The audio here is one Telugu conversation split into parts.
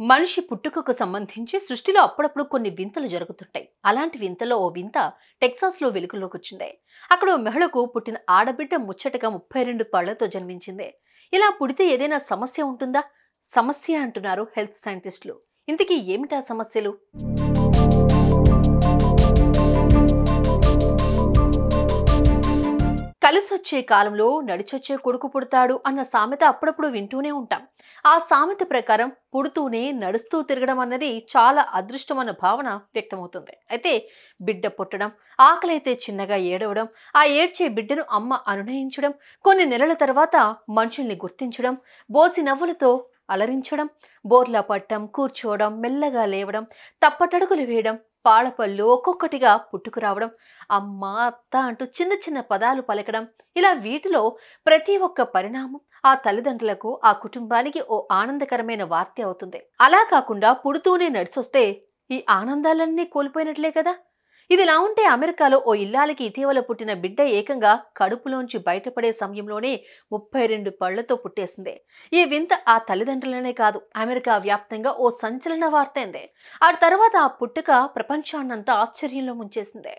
మనిషి పుట్టుకకు సంబంధించి సృష్టిలో అప్పుడప్పుడు కొన్ని వింతలు జరుగుతుంటాయి. అలాంటి వింతలో ఓ వింత టెక్సాస్లో వెలుగులోకి వచ్చింది. అక్కడ ఓ మహిళకు పుట్టిన ఆడబిడ్డ ముచ్చటగా 32 పళ్లతో జన్మించింది. ఇలా పుడితే ఏదైనా సమస్య ఉంటుందా? సమస్య అంటున్నారు హెల్త్ సైంటిస్టులు. ఇంతకీ ఏమిటా సమస్యలు? కలిసొచ్చే కాలంలో నడిచొచ్చే కొడుకు పుడతాడు అన్న సామెత అప్పుడప్పుడు వింటూనే ఉంటాం. ఆ సామెత ప్రకారం పుడుతూనే నడుస్తూ తిరగడం అన్నది చాలా అదృష్టం అన్న భావన వ్యక్తమవుతుంది. అయితే బిడ్డ పుట్టడం, ఆకలైతే చిన్నగా ఏడవడం, ఆ ఏడ్చే బిడ్డను అమ్మ అనునయించడం, కొన్ని నెలల తర్వాత మనుషుల్ని గుర్తించడం, బోసి నవ్వులతో అలరించడం, బోర్లా పట్టం, కూర్చోవడం, మెల్లగా లేవడం, తప్పటడుగులు వేయడం, పాలపళ్ళు ఒక్కొక్కటిగా పుట్టుకురావడం, అమ్మ అత్త అంటూ చిన్న చిన్న పదాలు పలకడం, ఇలా వీటిలో ప్రతి ఒక్క పరిణామం ఆ తల్లిదండ్రులకు, ఆ కుటుంబానికి ఓ ఆనందకరమైన వార్త అవుతుంది. అలా కాకుండా పుడుతూనే నడిచొస్తే ఈ ఆనందాలన్నీ కోల్పోయినట్లే కదా. ఇదిలా ఉంటే అమెరికాలో ఓ ఇల్లాలికి ఇటీవల పుట్టిన బిడ్డ ఏకంగా కడుపులోంచి బయటపడే సమయంలోనే 32 పళ్లతో పుట్టేసింది. ఈ వింత ఆ తల్లిదండ్రులనే కాదు, అమెరికా వ్యాప్తంగా ఓ సంచలన వార్తైంది. ఆ తర్వాత ఆ పుట్టుక ప్రపంచాన్నంతా ఆశ్చర్యంలో ముంచేసింది.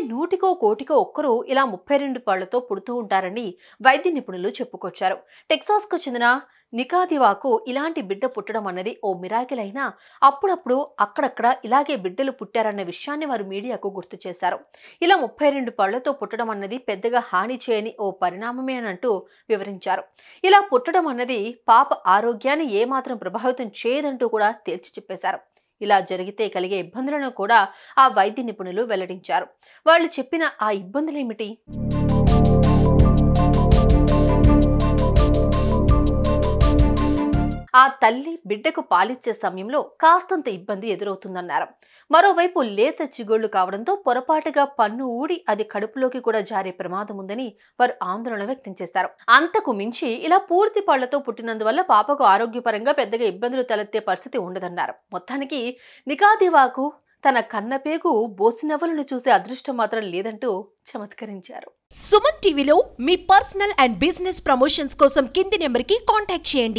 నూటికో కోటికో ఒక్కరు ఇలా 32 పళ్లతో పుడుతూ ఉంటారని వైద్య నిపుణులు చెప్పుకొచ్చారు. టెక్సాస్కు చెందిన నికాదివాకు ఇలాంటి బిడ్డ పుట్టడం అన్నది ఓ మిరాకిల్ అయినా అప్పుడప్పుడు అక్కడక్కడ ఇలాగే బిడ్డలు పుట్టారన్న విషయాన్ని వారు మీడియాకు గుర్తు చేశారు. ఇలా 32 పళ్లతో పుట్టడం అన్నది పెద్దగా హాని చేయని ఓ పరిణామమే అని అంటూ వివరించారు. ఇలా పుట్టడం అన్నది పాప ఆరోగ్యాన్ని ఏమాత్రం ప్రభావితం చేయదంటూ కూడా తేల్చి చెప్పేశారు. ఇలా జరిగితే కలిగే ఇబ్బందులను కూడా ఆ వైద్య నిపుణులు వెల్లడించారు. వాళ్ళు చెప్పిన ఆ ఇబ్బందులేమిటి? ఆ తల్లి బిడ్డకు పాలిచ్చే సమయంలో కాస్తంత ఇబ్బంది ఎదురవుతుందన్నారు. మరోవైపు లేత చిగోళ్లు కావడంతో పొరపాటుగా పన్ను ఊడి అది కడుపులోకి కూడా జారే ప్రమాదం ఉందని వారు ఆందోళన వ్యక్తం చేశారు. అంతకు మించి ఇలా పూర్తి పళ్లతో పుట్టినందువల్ల పాపకు ఆరోగ్యపరంగా పెద్దగా ఇబ్బందులు తలెత్తే పరిస్థితి ఉండదన్నారు. మొత్తానికి నికాదివాకు తన కన్నపేగు బోసినవ్వులను చూసే అదృష్టం మాత్రం లేదంటూ చమత్కరించారు. సుమన్ టీవీలో మీ పర్సనల్ అండ్ బిజినెస్ ప్రమోషన్స్ కోసం కింది నెంబర్కి కాంటాక్ట్ చేయండి.